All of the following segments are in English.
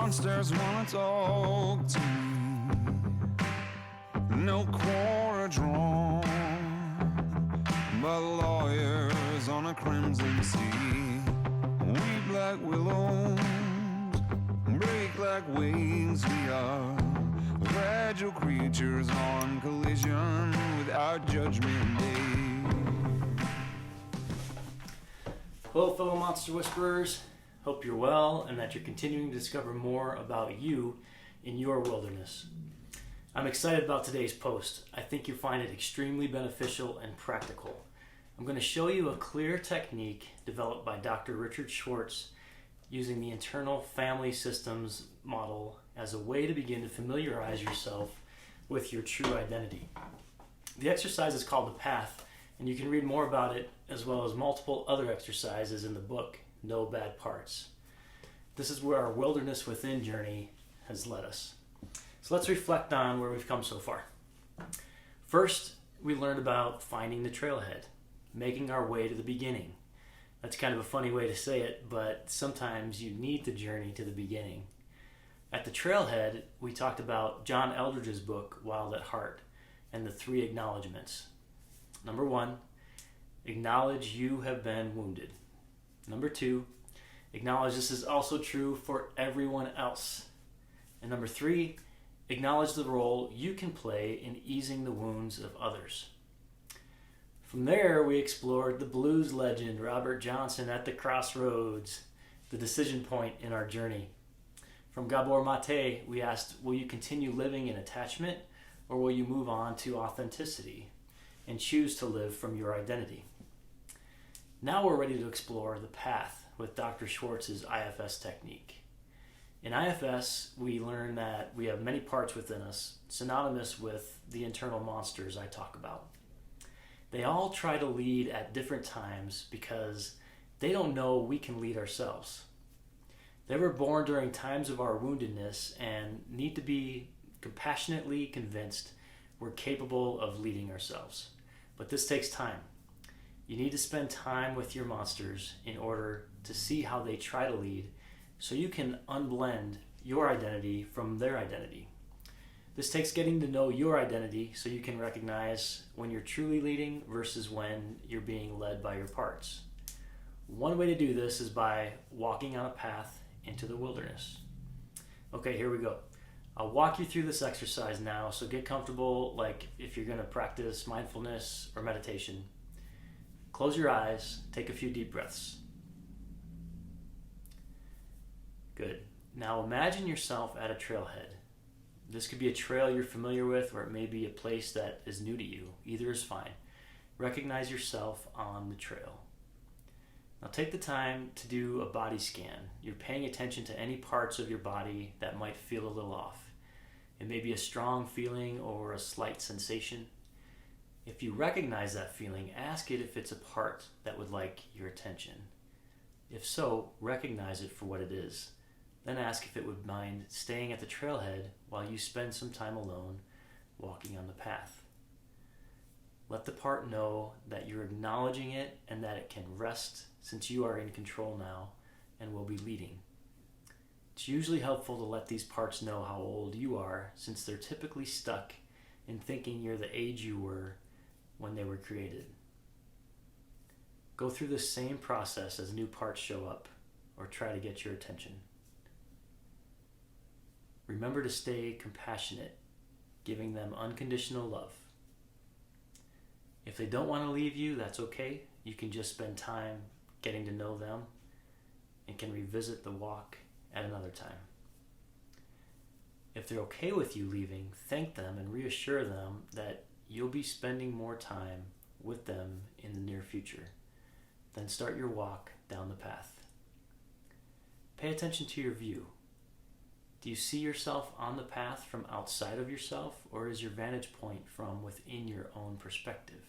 monsters wanna talk to me. No quarter drawn by lawyers on a crimson sea. We black willows break like waves. We are fragile creatures on collision with our judgment day. Hello, fellow monster whisperers. Hope you're well and that you're continuing to discover more about you in your wilderness. I'm excited about today's post. I think you'll find it extremely beneficial and practical. I'm going to show you a clear technique developed by Dr. Richard Schwartz using the internal family systems model as a way to begin to familiarize yourself with your true identity. The exercise is called The Path, and you can read more about it as well as multiple other exercises in the book, No Bad Parts. This is where our wilderness within journey has led us. So let's reflect on where we've come so far. First, we learned about finding the trailhead, making our way to the beginning. That's kind of a funny way to say it, but sometimes you need the journey to the beginning. At the trailhead, we talked about John Eldredge's book, Wild at Heart, and the 3 acknowledgments. Number 1, acknowledge you have been wounded. Number 2, acknowledge this is also true for everyone else. And number 3, acknowledge the role you can play in easing the wounds of others. From there, we explored the blues legend Robert Johnson at the crossroads, the decision point in our journey. From Gabor Mate, we asked, will you continue living in attachment or will you move on to authenticity and choose to live from your identity? Now we're ready to explore the path with Dr. Schwartz's IFS technique. In IFS, we learn that we have many parts within us, synonymous with the internal monsters I talk about. They all try to lead at different times because they don't know we can lead ourselves. They were born during times of our woundedness and need to be compassionately convinced we're capable of leading ourselves. But this takes time. You need to spend time with your monsters in order to see how they try to lead so you can unblend your identity from their identity. This takes getting to know your identity so you can recognize when you're truly leading versus when you're being led by your parts. One way to do this is by walking on a path into the wilderness. Okay, here we go. I'll walk you through this exercise now, so get comfortable like if you're going to practice mindfulness or meditation. Close your eyes, take a few deep breaths. Good. Now imagine yourself at a trailhead. This could be a trail you're familiar with, or it may be a place that is new to you. Either is fine. Recognize yourself on the trail. Now take the time to do a body scan. You're paying attention to any parts of your body that might feel a little off. It may be a strong feeling or a slight sensation. If you recognize that feeling, ask it if it's a part that would like your attention. If so, recognize it for what it is. Then ask if it would mind staying at the trailhead while you spend some time alone walking on the path. Let the part know that you're acknowledging it and that it can rest since you are in control now and will be leading. It's usually helpful to let these parts know how old you are since they're typically stuck in thinking you're the age you were when they were created. Go through the same process as new parts show up or try to get your attention. Remember to stay compassionate, giving them unconditional love. If they don't want to leave you, that's okay. You can just spend time getting to know them and can revisit the walk at another time. If they're okay with you leaving, thank them and reassure them that you'll be spending more time with them in the near future. Then start your walk down the path. Pay attention to your view. Do you see yourself on the path from outside of yourself, or is your vantage point from within your own perspective?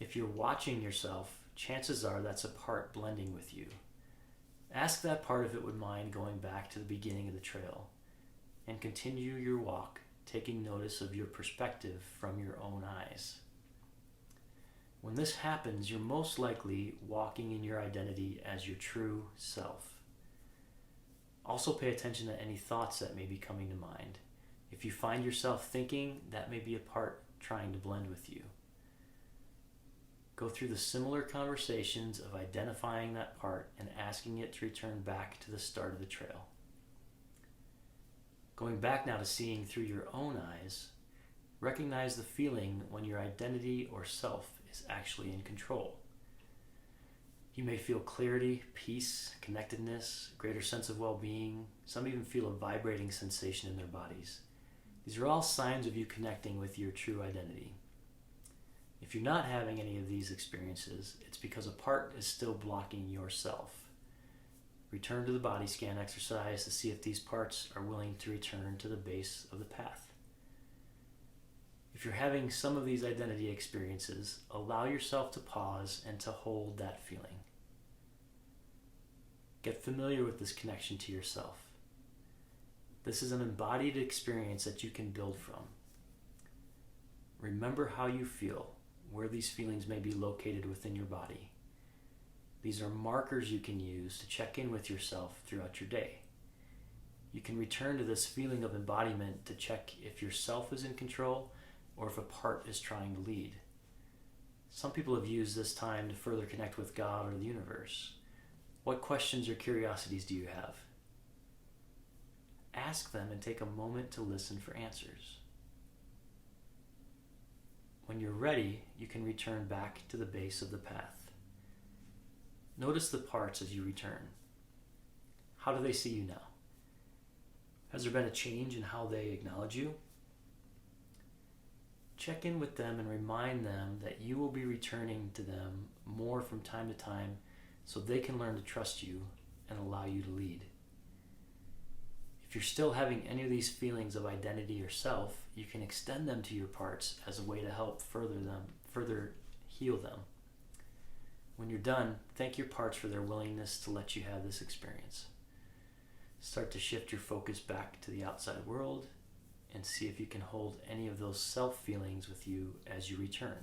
If you're watching yourself, chances are that's a part blending with you. Ask that part if it would mind going back to the beginning of the trail and continue your walk, taking notice of your perspective from your own eyes. When this happens, you're most likely walking in your identity as your true self. Also pay attention to any thoughts that may be coming to mind. If you find yourself thinking, that may be a part trying to blend with you. Go through the similar conversations of identifying that part and asking it to return back to the start of the trail. Going back now to seeing through your own eyes, recognize the feeling when your identity or self is actually in control. You may feel clarity, peace, connectedness, greater sense of well-being. Some even feel a vibrating sensation in their bodies. These are all signs of you connecting with your true identity. If you're not having any of these experiences, it's because a part is still blocking yourself. Return to the body scan exercise to see if these parts are willing to return to the base of the path. If you're having some of these identity experiences, allow yourself to pause and to hold that feeling. Get familiar with this connection to yourself. This is an embodied experience that you can build from. Remember how you feel, where these feelings may be located within your body. These are markers you can use to check in with yourself throughout your day. You can return to this feeling of embodiment to check if yourself is in control or if a part is trying to lead. Some people have used this time to further connect with God or the universe. What questions or curiosities do you have? Ask them and take a moment to listen for answers. When you're ready, you can return back to the base of the path. Notice the parts as you return. How do they see you now? Has there been a change in how they acknowledge you? Check in with them and remind them that you will be returning to them more from time to time so they can learn to trust you and allow you to lead. If you're still having any of these feelings of identity or self, you can extend them to your parts as a way to help further heal them. When you're done, thank your parts for their willingness to let you have this experience. Start to shift your focus back to the outside world and see if you can hold any of those self feelings with you as you return.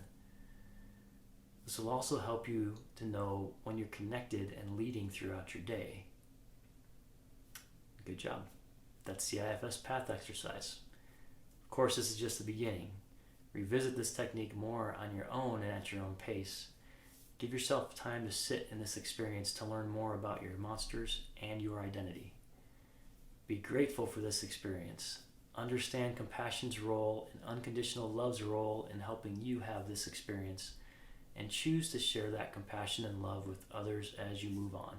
This will also help you to know when you're connected and leading throughout your day. Good job. That's the IFS path exercise. Of course, this is just the beginning. Revisit this technique more on your own and at your own pace. Give yourself time to sit in this experience to learn more about your monsters and your identity. Be grateful for this experience. Understand compassion's role and unconditional love's role in helping you have this experience, and choose to share that compassion and love with others as you move on.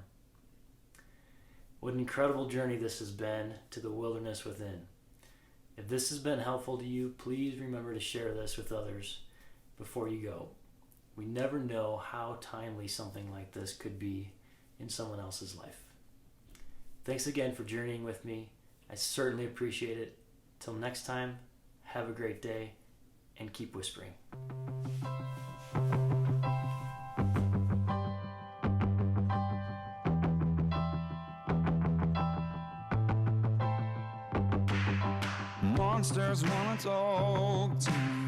What an incredible journey this has been to the wilderness within. If this has been helpful to you, please remember to share this with others before you go. We never know how timely something like this could be in someone else's life. Thanks again for journeying with me. I certainly appreciate it. Till next time, have a great day and keep whispering. Monsters wanna talk to me.